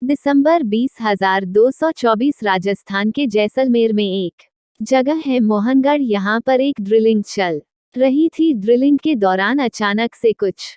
दिसंबर 20,224 राजस्थान के जैसलमेर में एक जगह है मोहनगढ़। यहाँ पर एक ड्रिलिंग चल रही थी। ड्रिलिंग के दौरान अचानक से कुछ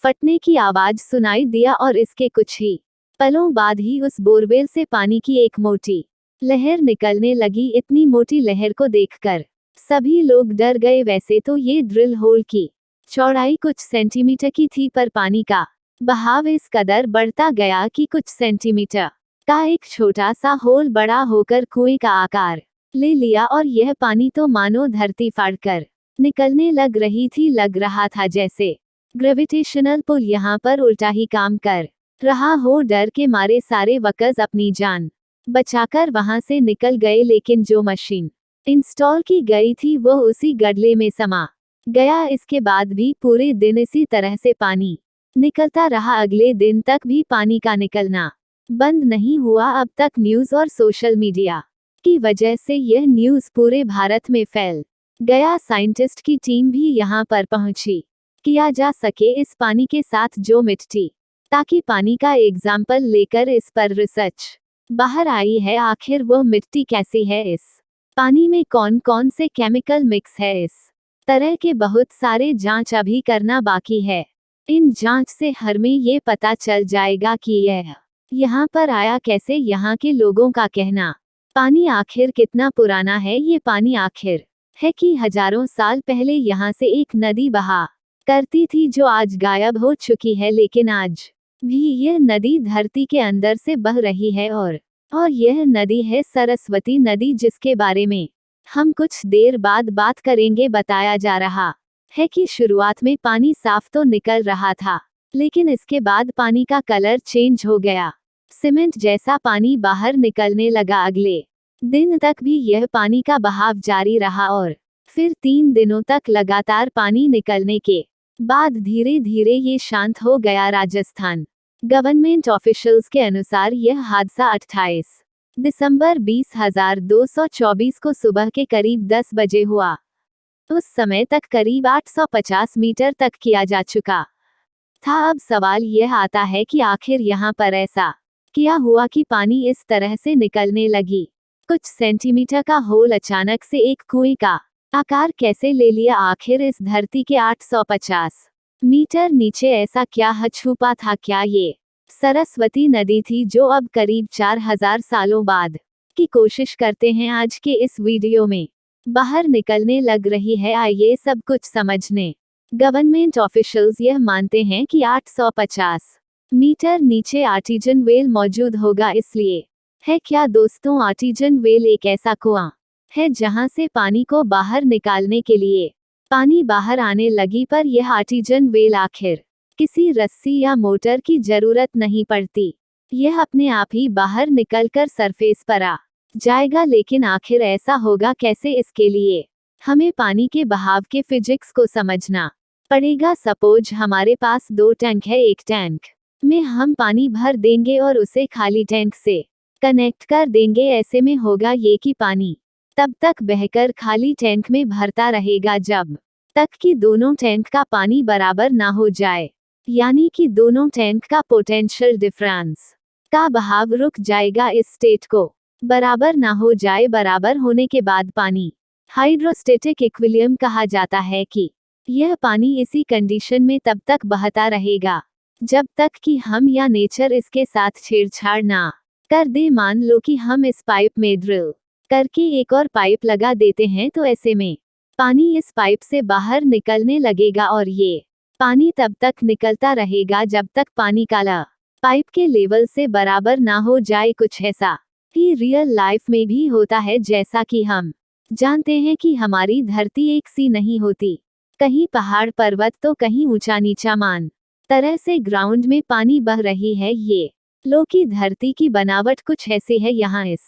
फटने की आवाज सुनाई दिया और इसके कुछ ही पलों बाद ही उस बोरवेल से पानी की एक मोटी लहर निकलने लगी। इतनी मोटी लहर को देखकर सभी लोग डर गए। वैसे तो ये ड्रिल होल की चौड़ाई कुछ सेंटीमीटर की थी, पर पानी का बहाव इस कदर बढ़ता गया कि कुछ सेंटीमीटर का एक छोटा सा होल बड़ा होकर कुएं का आकार ले लिया और यह पानी तो मानो धरती फाड़कर निकलने लग रही थी। लग रहा था जैसे ग्रेविटेशनल पुल यहाँ पर उल्टा ही काम कर रहा हो। डर के मारे सारे वर्कर्स अपनी जान बचाकर वहां से निकल गए, लेकिन जो मशीन इंस्टॉल की गई थी वो उसी गड्ढे में समा गया। इसके बाद भी पूरे दिन इसी तरह से पानी निकलता रहा। अगले दिन तक भी पानी का निकलना बंद नहीं हुआ। अब तक न्यूज़ और सोशल मीडिया की वजह से यह न्यूज़ पूरे भारत में फैल गया। साइंटिस्ट की टीम भी यहाँ पर पहुंची किया जा सके इस पानी के साथ जो मिट्टी, ताकि पानी का एग्जाम्पल लेकर इस पर रिसर्च बाहर आई है। आखिर वो मिट्टी कैसी है, इस पानी में कौन कौन से केमिकल मिक्स है, इस तरह के बहुत सारे जांच अभी करना बाकी है। इन जांच से हर में ये पता चल जाएगा कि यह यहाँ पर आया कैसे। यहाँ के लोगों का कहना, पानी आखिर कितना पुराना है। ये पानी आखिर है कि हजारों साल पहले यहाँ से एक नदी बहा करती थी जो आज गायब हो चुकी है, लेकिन आज भी यह नदी धरती के अंदर से बह रही है। और यह नदी है सरस्वती नदी, जिसके बारे में हम कुछ देर बाद बात करेंगे। बताया जा रहा है कि शुरुआत में पानी साफ तो निकल रहा था, लेकिन इसके बाद पानी का कलर चेंज हो गया, सीमेंट जैसा पानी बाहर निकलने लगा। अगले दिन तक भी यह पानी का बहाव जारी रहा और फिर 3 दिनों तक लगातार पानी निकलने के बाद धीरे धीरे ये शांत हो गया। राजस्थान गवर्नमेंट ऑफिशियल्स के अनुसार यह हादसा 28 दिसंबर 20,224 को सुबह के करीब 10 बजे हुआ। उस समय तक करीब 850 मीटर तक किया जा चुका था। अब सवाल यह आता है कि आखिर यहाँ पर ऐसा क्या हुआ कि पानी इस तरह से निकलने लगी। कुछ सेंटीमीटर का होल अचानक से एक कुएं का आकार कैसे ले लिया। आखिर इस धरती के 850 मीटर नीचे ऐसा क्या छुपा था। क्या ये सरस्वती नदी थी जो अब करीब 4000 सालों बाद की कोशिश करते हैं आज के इस वीडियो में बाहर निकलने लग रही है। आइए सब कुछ समझने। गवर्नमेंट ऑफिशियल्स यह मानते हैं कि 850 मीटर नीचे आर्टिजन वेल मौजूद होगा। इसलिए है क्या दोस्तों, आर्टिजन वेल एक ऐसा कुआं है जहां से पानी को बाहर निकालने के लिए पानी बाहर आने लगी, पर यह आर्टिजन वेल आखिर किसी रस्सी या मोटर की जरूरत नहीं पड़ती, यह अपने आप ही बाहर निकलकर सरफेस पर आ जाएगा। लेकिन आखिर ऐसा होगा कैसे, इसके लिए हमें पानी के बहाव के फिजिक्स को समझना पड़ेगा। सपोज हमारे पास 2 टैंक है। एक टैंक में हम पानी भर देंगे और उसे खाली टैंक से कनेक्ट कर देंगे। ऐसे में होगा ये कि पानी तब तक बहकर खाली टैंक में भरता रहेगा जब तक कि दोनों टैंक का पानी बराबर ना हो जाए, यानी कि दोनों टैंक का पोटेंशियल डिफरेंस का बहाव रुक जाएगा। इस स्टेट को बराबर ना हो जाए, बराबर होने के बाद पानी हाइड्रोस्टेटिक इक्विलिब्रियम कहा जाता है कि यह पानी इसी कंडीशन में तब तक बहता रहेगा जब तक कि हम या नेचर इसके साथ छेड़छाड़ ना कर दे। मान लो कि हम इस पाइप में ड्रिल करके एक और पाइप लगा देते हैं, तो ऐसे में पानी इस पाइप से बाहर निकलने लगेगा और ये पानी तब तक निकलता रहेगा जब तक पानी काला पाइप के लेवल से बराबर ना हो जाए। कुछ ऐसा ही रियल लाइफ में भी होता है। जैसा कि हम जानते हैं कि हमारी धरती एक सी नहीं होती, कहीं पहाड़ पर्वत तो कहीं ऊंचा नीचा मान तरह से ग्राउंड में पानी बह रही है। ये लो की धरती की बनावट कुछ ऐसी है। यहाँ इस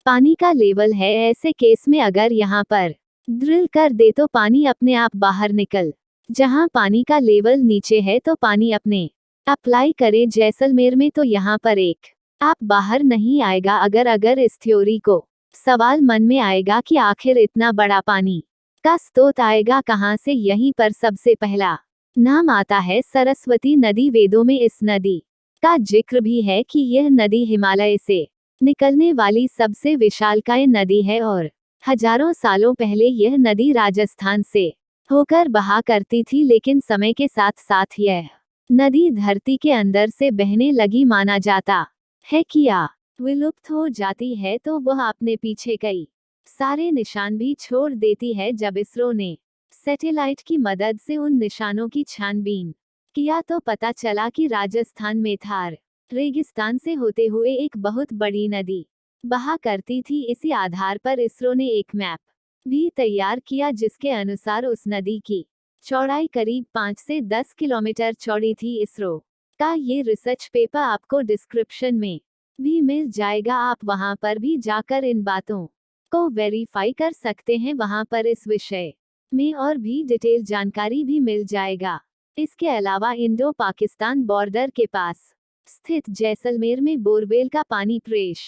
पानी का लेवल है। ऐसे केस में अगर यहाँ पर ड्रिल कर दे तो पानी अपने आप बाहर निकल, जहाँ पानी का लेवल नीचे है तो पानी अपने अप्लाई करे जैसलमेर में, तो यहाँ पर एक आप बाहर नहीं आएगा। अगर इस थ्योरी को सवाल मन में आएगा कि आखिर इतना बड़ा पानी का स्रोत आएगा कहाँ से। यहीं पर सबसे पहला नाम आता है सरस्वती नदी। वेदों में इस नदी का जिक्र भी है कि यह नदी हिमालय से निकलने वाली सबसे विशालकाय नदी है और हजारों सालों पहले यह नदी राजस्थान से होकर बहा करती थी, लेकिन समय के साथ साथ यह नदी धरती के अंदर से बहने लगी। माना जाता है कि या विलुप्त हो जाती है तो वह अपने पीछे कई सारे निशान भी छोड़ देती है। जब इसरो ने सैटेलाइट की मदद से उन निशानों की छानबीन किया तो पता चला कि राजस्थान में थार रेगिस्तान से होते हुए एक बहुत बड़ी नदी बहा करती थी। इसी आधार पर इसरो ने एक मैप भी तैयार किया जिसके अनुसार उस नदी की चौड़ाई करीब 5 से 10 किलोमीटर चौड़ी थी। इसरो का ये रिसर्च पेपर आपको डिस्क्रिप्शन में भी मिल जाएगा, आप वहां पर भी जाकर इन बातों को वेरीफाई कर सकते हैं। वहां पर इस विषय में और भी डिटेल जानकारी भी मिल जाएगा। इसके अलावा इंडो पाकिस्तान बॉर्डर के पास स्थित जैसलमेर में बोरवेल का पानी फ्रेश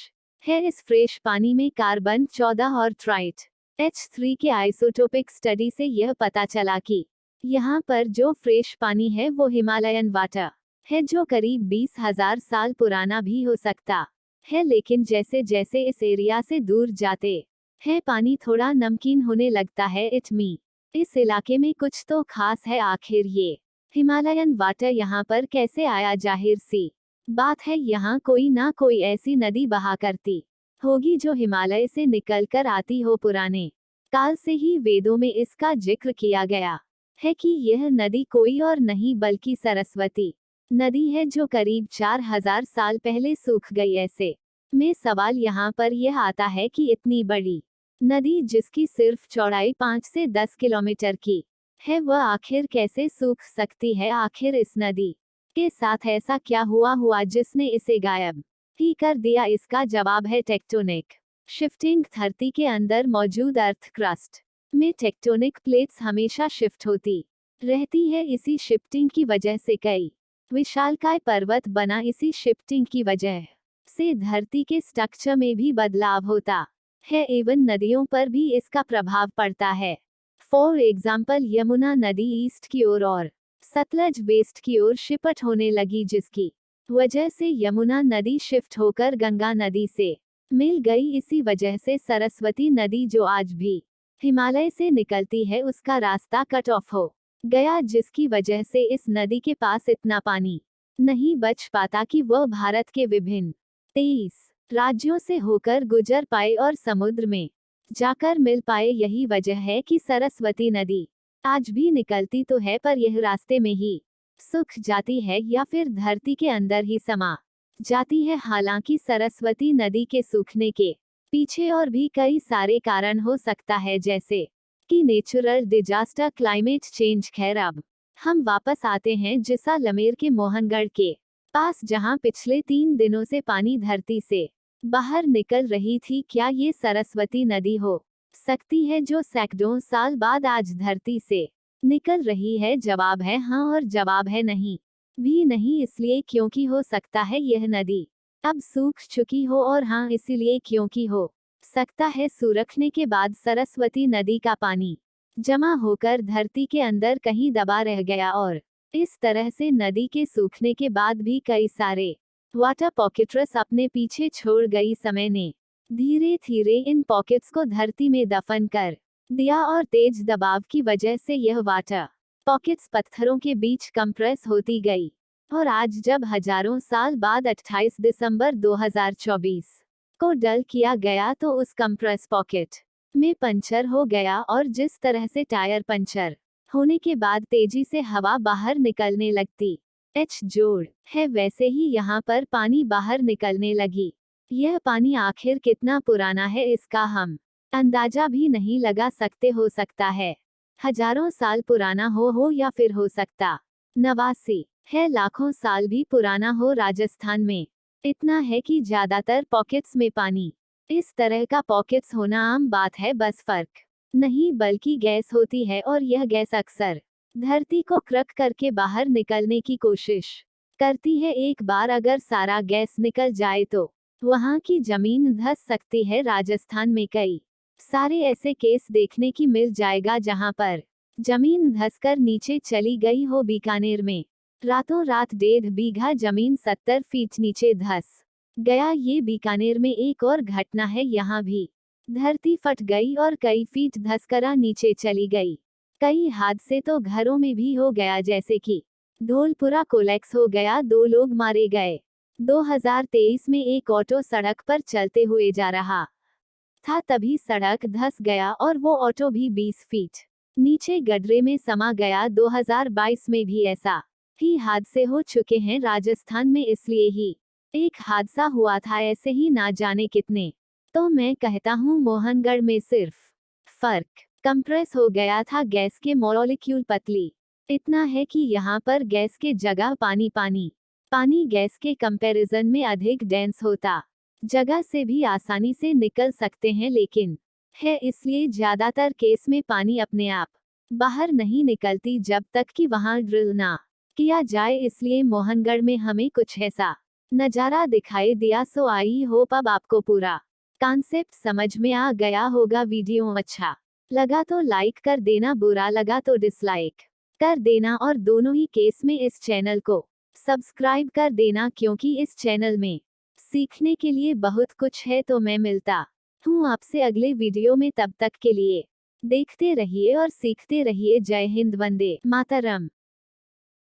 है। इस फ्रेश पानी में कार्बन 14 और ट्राइट H3 के आइसोटोपिक स्टडी से यह पता चला कि यहाँ पर जो फ्रेश पानी है वो हिमालयन वाटर है, जो करीब 20,000 साल पुराना भी हो सकता है। लेकिन जैसे जैसे इस एरिया से दूर जाते हैं पानी थोड़ा नमकीन होने लगता है। इस इलाके में कुछ तो खास है। आखिर ये हिमालयन वाटर यहाँ पर कैसे आया? जाहिर सी बात है, यहाँ कोई ना कोई ऐसी नदी बहा करती होगी जो हिमालय से निकलकर आती हो। पुराने काल से ही वेदों में इसका जिक्र किया गया है कि यह नदी कोई और नहीं बल्कि सरस्वती नदी है, जो करीब 4,000 साल पहले सूख गई। ऐसे में सवाल यहाँ पर यह आता है कि इतनी बड़ी नदी जिसकी सिर्फ चौड़ाई 5 से 10 किलोमीटर की है, वह आखिर कैसे सूख सकती है? आखिर इस नदी के साथ ऐसा क्या हुआ जिसने इसे गायब ही कर दिया? इसका जवाब है टेक्टोनिक शिफ्टिंग। धरती के अंदर मौजूद अर्थ क्रस्ट में टेक्टोनिक प्लेट्स हमेशा शिफ्ट होती रहती है। इसी शिफ्टिंग की वजह से कई विशालकाय पर्वत बना। इसी शिफ्टिंग की वजह से धरती के स्ट्रक्चर में भी बदलाव होता है, एवं नदियों पर भी इसका प्रभाव पड़ता है। फॉर एग्जाम्पल, यमुना नदी ईस्ट की ओर और सतलज वेस्ट की ओर शिफ्ट होने लगी, जिसकी वजह से यमुना नदी शिफ्ट होकर गंगा नदी से मिल गई। इसी वजह से सरस्वती नदी जो आज भी हिमालय से निकलती है, उसका रास्ता कट ऑफ हो गया, जिसकी वजह से इस नदी के पास इतना पानी नहीं बच पाता कि वह भारत के विभिन्न 23 राज्यों से होकर गुजर पाए और समुद्र में जाकर मिल पाए। यही वजह है कि सरस्वती नदी आज भी निकलती तो है, पर यह रास्ते में ही सूख जाती है या फिर धरती के अंदर ही समा जाती है। हालांकि सरस्वती नदी के सूखने के पीछे और भी कई सारे कारण हो सकता है, जैसे कि नेचुरल डिजास्टर, क्लाइमेट चेंज। खैर, अब हम वापस आते हैं जैसलमेर के मोहनगढ़ के पास, जहां पिछले 3 दिनों से पानी धरती से बाहर निकल रही थी। क्या ये सरस्वती नदी हो सकती है जो सैकड़ों साल बाद आज धरती से निकल रही है? जवाब है हाँ, और जवाब है नहीं भी नहीं। इसलिए क्योंकि हो सकता है यह नदी अब सूख चुकी हो, और हाँ इसीलिए क्योंकि हो सकता है सूखने के बाद सरस्वती नदी का पानी जमा होकर धरती के अंदर कहीं दबा रह गया, और इस तरह से नदी के सूखने के बाद भी कई सारे वाटर पॉकेट्स अपने पीछे छोड़ गई। समय ने धीरे धीरे इन पॉकेट्स को धरती में दफन कर दिया, और तेज दबाव की वजह से यह वाटर पॉकेट्स पत्थरों के बीच कंप्रेस होती गई, और आज जब हजारों साल बाद 28 दिसंबर 2024 को डल किया गया तो उस कंप्रेस पॉकेट में पंचर हो गया, और जिस तरह से टायर पंचर होने के बाद तेजी से हवा बाहर निकलने लगती जोड़ है, वैसे ही यहाँ पर पानी बाहर निकलने लगी। यह पानी आखिर कितना पुराना है इसका हम अंदाजा भी नहीं लगा सकते। हो सकता है हजारों साल पुराना हो या फिर हो सकता 89 है लाखों साल भी पुराना हो। राजस्थान में इतना है कि ज्यादातर पॉकेट्स में पानी इस तरह का पॉकेट्स होना आम बात है। बस फर्क नहीं बल्कि गैस होती है, और यह गैस अक्सर धरती को क्रक करके बाहर निकलने की कोशिश करती है। एक बार अगर सारा गैस निकल जाए तो वहां की जमीन धंस सकती है। राजस्थान में कई सारे ऐसे केस देखने की मिल जाएगा जहां पर जमीन धंसकर नीचे चली गई हो। बीकानेर में रातों रात 1.5 बीघा जमीन 70 फीट नीचे धंस गया। ये बीकानेर में एक और घटना है, यहाँ भी धरती फट गई और कई फीट धंसकर नीचे चली गई। कई हादसे तो घरों में भी हो गया, जैसे कि धौलपुरा कोलैप्स हो गया, 2 लोग मारे गए। 2023 में एक ऑटो सड़क पर चलते हुए जा रहा था, तभी सड़क धंस गया और वो ऑटो भी 20 फीट नीचे गड्ढे में समा गया। 2022 में भी ऐसा ही हादसे हो चुके हैं राजस्थान में, इसलिए ही एक हादसा हुआ था, ऐसे ही ना जाने कितने। तो मैं कहता हूँ मोहनगढ़ में सिर्फ फर्क कंप्रेस हो गया था, गैस के मॉलिक्यूल पतली इतना है कि यहाँ पर गैस के जगह पानी गैस के कंपैरिजन में अधिक डेंस होता, जगह से भी आसानी से निकल सकते हैं, लेकिन है इसलिए ज्यादातर केस में पानी अपने आप बाहर नहीं निकलती जब तक कि वहां ड्रिल ना किया जाए। इसलिए मोहनगढ़ में हमें कुछ ऐसा नजारा दिखाई दिया। सो आई होप अब आपको पूरा कॉन्सेप्ट समझ में आ गया होगा। वीडियो अच्छा लगा तो लाइक कर देना, बुरा लगा तो डिसलाइक कर देना, और दोनों ही केस में इस चैनल को सब्सक्राइब कर देना, क्योंकि इस चैनल में सीखने के लिए बहुत कुछ है। तो मैं मिलता हूँ आपसे अगले वीडियो में, तब तक के लिए देखते रहिए और सीखते रहिए। जय हिंद, वंदे मातरम।